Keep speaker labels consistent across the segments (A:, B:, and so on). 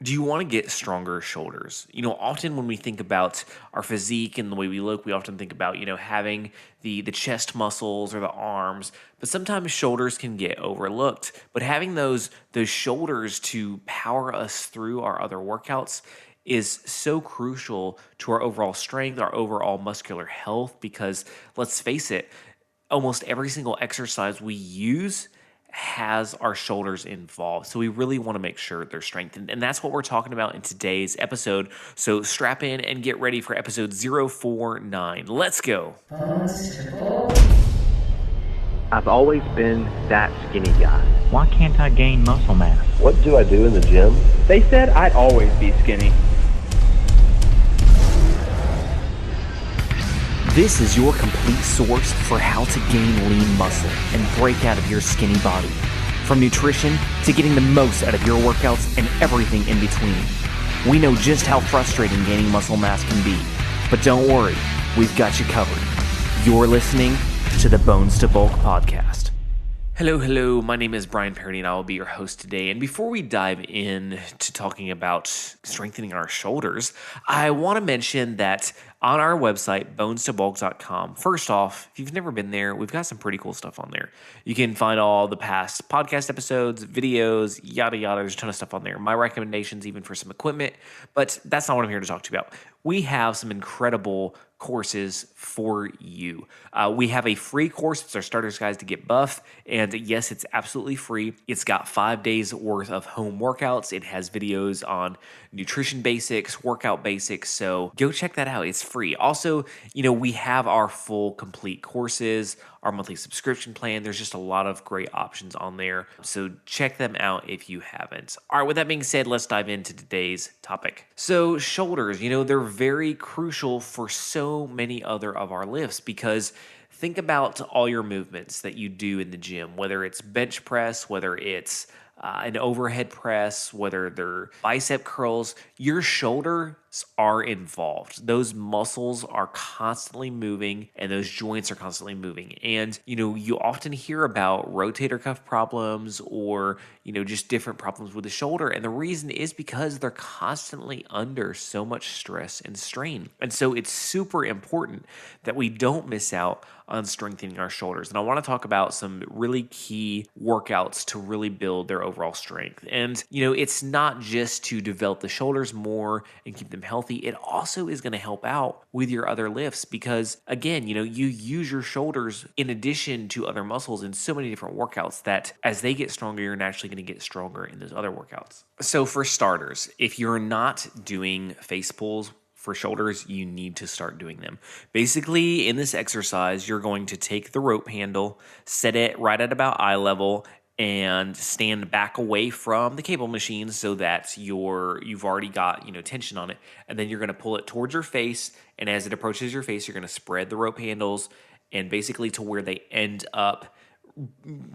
A: Do you want to get stronger shoulders? Often when we think about our physique and the way we look, we often think about, having the chest muscles or the arms, but sometimes shoulders can get overlooked. But having those shoulders to power us through our other workouts is so crucial to our overall strength, our overall muscular health, because let's face it, almost every single exercise we use has our shoulders involved. So we really want to make sure they're strengthened. And that's what we're talking about in today's episode. So strap in and get ready for episode 049. Let's go.
B: I've always been that skinny guy.
C: Why can't I gain muscle mass?
D: What do I do in the gym?
B: They said I'd always be skinny.
A: This is your complete source for how to gain lean muscle and break out of your skinny body. From nutrition to getting the most out of your workouts and everything in between. We know just how frustrating gaining muscle mass can be, but don't worry, we've got you covered. You're listening to the Bones to Bulk podcast. Hello, my name is Brian Parody and I will be your host today. And before we dive in to talking about strengthening our shoulders, I want to mention that on our website, bonestobulk.com, first off, if you've never been there, we've got some pretty cool stuff on there. You can find all the past podcast episodes, videos, yada yada. There's a ton of stuff on there. My recommendations even for some equipment, but that's not what I'm here to talk to you about. We have some incredible courses for you. We have a free course. It's our Starter's Guide to Get Buff. And yes, it's absolutely free. It's got 5 days worth of home workouts. It has videos on nutrition basics, workout basics. So go check that out. It's free. Also, we have our full complete courses, our monthly subscription plan. There's just a lot of great options on there. So check them out if you haven't. All right, with that being said, let's dive into today's topic. So shoulders, they're very crucial for so many other of our lifts because think about all your movements that you do in the gym, whether it's bench press, whether it's an overhead press, whether they're bicep curls, your shoulders are involved. Those muscles are constantly moving and those joints are constantly moving. And, you often hear about rotator cuff problems or, just different problems with the shoulder. And the reason is because they're constantly under so much stress and strain. And so it's super important that we don't miss out on strengthening our shoulders. And I want to talk about some really key workouts to really build their overall strength. And, it's not just to develop the shoulders more and keep them healthy. It also is going to help out with your other lifts because, again, you use your shoulders in addition to other muscles in so many different workouts that as they get stronger, you're naturally going to get stronger in those other workouts. So for starters, if you're not doing face pulls for shoulders, you need to start doing them. Basically, in this exercise, you're going to take the rope handle, set it right at about eye level, and stand back away from the cable machine so that you've already got tension on it, and then you're going to pull it towards your face, and as it approaches your face, you're going to spread the rope handles, and basically to where they end up.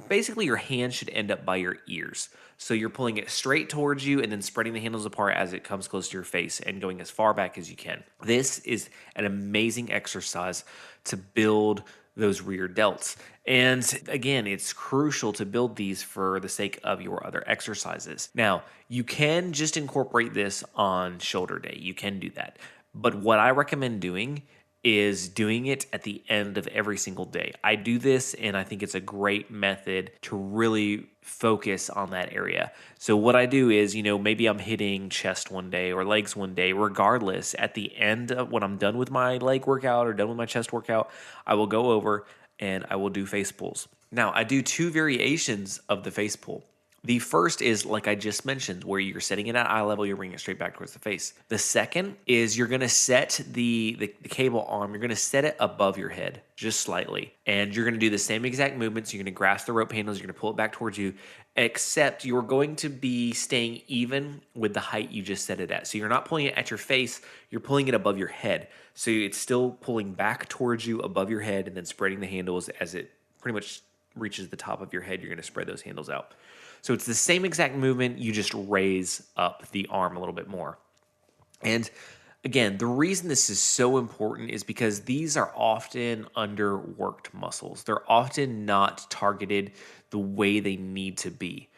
A: Basically, your hand should end up by your ears. So you're pulling it straight towards you and then spreading the handles apart as it comes close to your face and going as far back as you can. This is an amazing exercise to build those rear delts. And again, it's crucial to build these for the sake of your other exercises. Now, you can just incorporate this on shoulder day. You can do that. But what I recommend doing is doing it at the end of every single day. I do this and I think it's a great method to really focus on that area. So what I do is, maybe I'm hitting chest one day or legs one day. Regardless, at the end of when I'm done with my leg workout or done with my chest workout, I will go over and I will do face pulls. Now, I do 2 variations of the face pull. The first is, like I just mentioned, where you're setting it at eye level, you're bringing it straight back towards the face. The second is you're going to set the cable arm, you're going to set it above your head just slightly. And you're going to do the same exact movements. You're going to grasp the rope handles, you're going to pull it back towards you, except you're going to be staying even with the height you just set it at. So you're not pulling it at your face, you're pulling it above your head. So it's still pulling back towards you above your head and then spreading the handles as it pretty much reaches the top of your head. You're going to spread those handles out. So it's the same exact movement, you just raise up the arm a little bit more. And again, the reason this is so important is because these are often underworked muscles. They're often not targeted the way they need to be.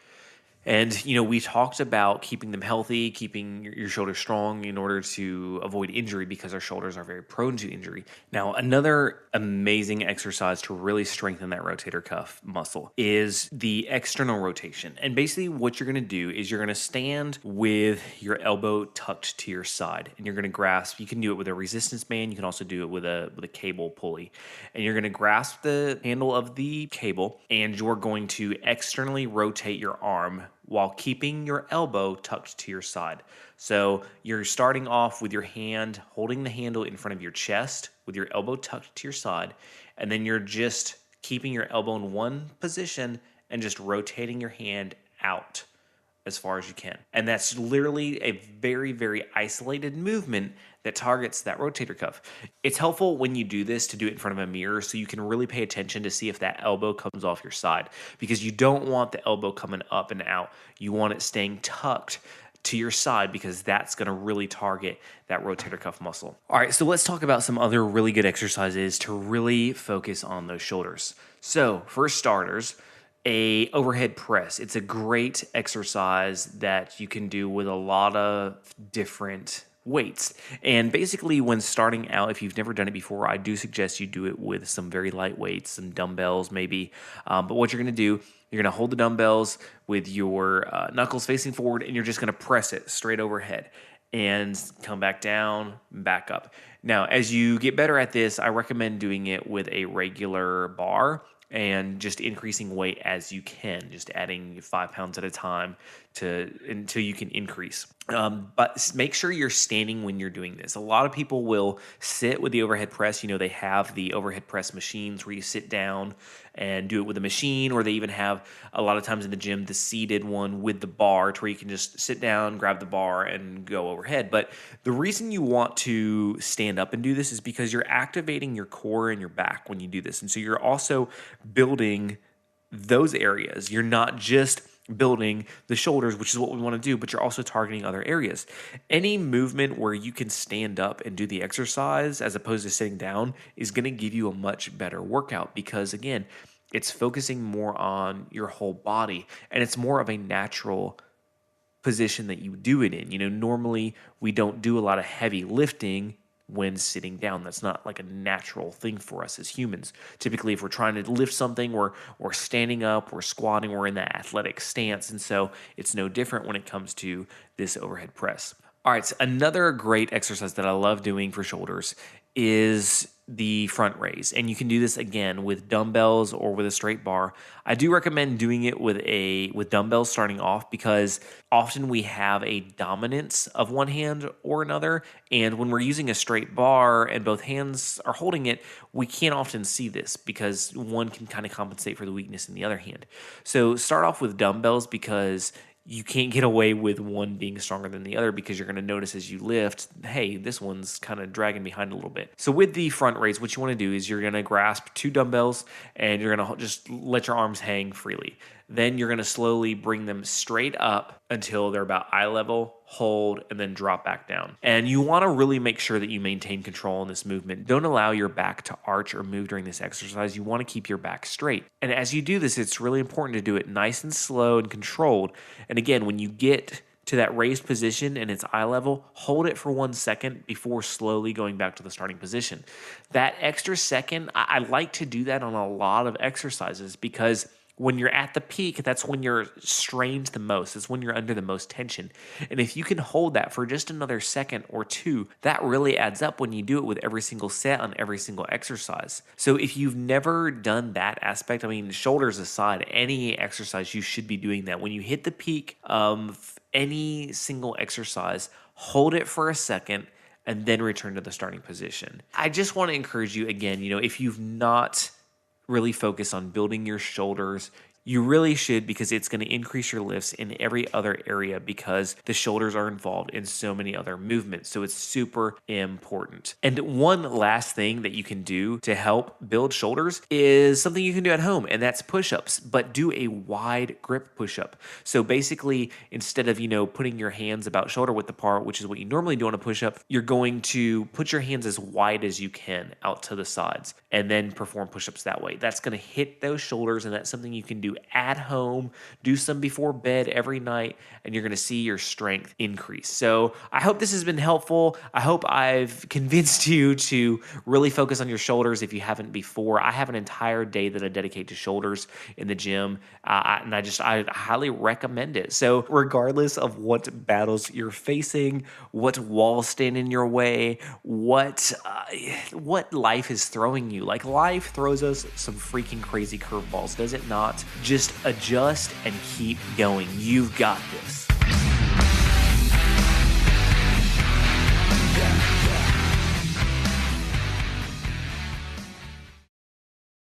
A: And, we talked about keeping them healthy, keeping your shoulders strong in order to avoid injury because our shoulders are very prone to injury. Now, another amazing exercise to really strengthen that rotator cuff muscle is the external rotation. And basically what you're going to do is you're going to stand with your elbow tucked to your side, and you're going to grasp. You can do it with a resistance band. You can also do it with a cable pulley. And you're going to grasp the handle of the cable, and you're going to externally rotate your arm while keeping your elbow tucked to your side. So you're starting off with your hand holding the handle in front of your chest with your elbow tucked to your side, and then you're just keeping your elbow in one position and just rotating your hand out as far as you can. And that's literally a very, very isolated movement that targets that rotator cuff. It's helpful when you do this to do it in front of a mirror so you can really pay attention to see if that elbow comes off your side, because you don't want the elbow coming up and out. You want it staying tucked to your side because that's going to really target that rotator cuff muscle. All right, so let's talk about some other really good exercises to really focus on those shoulders. So for starters, a overhead press. It's a great exercise that you can do with a lot of different weights. And basically when starting out, if you've never done it before, I do suggest you do it with some very light weights, some dumbbells maybe. But what you're going to do, you're going to hold the dumbbells with your knuckles facing forward, and you're just going to press it straight overhead and come back down, back up. Now, as you get better at this, I recommend doing it with a regular bar and just increasing weight as you can, just adding 5 pounds at a time until you can increase. But make sure you're standing when you're doing this. A lot of people will sit with the overhead press. They have the overhead press machines where you sit down and do it with a machine, or they even have, a lot of times in the gym, the seated one with the bar to where you can just sit down, grab the bar, and go overhead. But the reason you want to stand up and do this is because you're activating your core and your back when you do this. And so you're also building those areas. You're not just building the shoulders, which is what we want to do, but you're also targeting other areas. Any movement where you can stand up and do the exercise as opposed to sitting down is going to give you a much better workout, because again, it's focusing more on your whole body, and it's more of a natural position that you do it in. Normally we don't do a lot of heavy lifting when sitting down. That's not like a natural thing for us as humans. Typically, if we're trying to lift something, we're standing up, we're squatting, we're in that athletic stance. And so it's no different when it comes to this overhead press. All right, so another great exercise that I love doing for shoulders is the front raise. And you can do this again with dumbbells or with a straight bar. I do recommend doing it with dumbbells starting off, because often we have a dominance of one hand or another. And when we're using a straight bar and both hands are holding it, we can't often see this because one can kind of compensate for the weakness in the other hand. So start off with dumbbells, because you can't get away with one being stronger than the other, because you're going to notice as you lift, hey, this one's kind of dragging behind a little bit. So with the front raise, what you want to do is you're going to grasp 2 dumbbells and you're going to just let your arms hang freely. Then you're going to slowly bring them straight up until they're about eye level, hold, and then drop back down. And you want to really make sure that you maintain control in this movement. Don't allow your back to arch or move during this exercise. You want to keep your back straight. And as you do this, it's really important to do it nice and slow and controlled. And again, when you get to that raised position and it's eye level, hold it for 1 second before slowly going back to the starting position. That extra second, I like to do that on a lot of exercises, because when you're at the peak, that's when you're strained the most. It's when you're under the most tension. And if you can hold that for just another second or two, that really adds up when you do it with every single set on every single exercise. So if you've never done that aspect, shoulders aside, any exercise, you should be doing that. When you hit the peak of any single exercise, hold it for a second and then return to the starting position. I just want to encourage you again, if you've not really focus on building your shoulders, you really should, because it's going to increase your lifts in every other area, because the shoulders are involved in so many other movements. So it's super important. And one last thing that you can do to help build shoulders is something you can do at home, and that's push-ups, but do a wide grip push-up. So basically, instead of, putting your hands about shoulder width apart, which is what you normally do on a push-up, you're going to put your hands as wide as you can out to the sides and then perform push-ups that way. That's going to hit those shoulders, and that's something you can do
D: do at home. Do some before bed every night, and you're going to see your strength increase. So I hope this has been helpful. I hope I've convinced you to really focus on your shoulders if you haven't before. I have an entire day that I dedicate to shoulders in the gym, and I highly recommend it. So regardless of what battles you're facing, what walls stand in your way, what life is throwing you, like life throws us some freaking crazy curveballs, does it not? Just adjust and keep going. You've got this.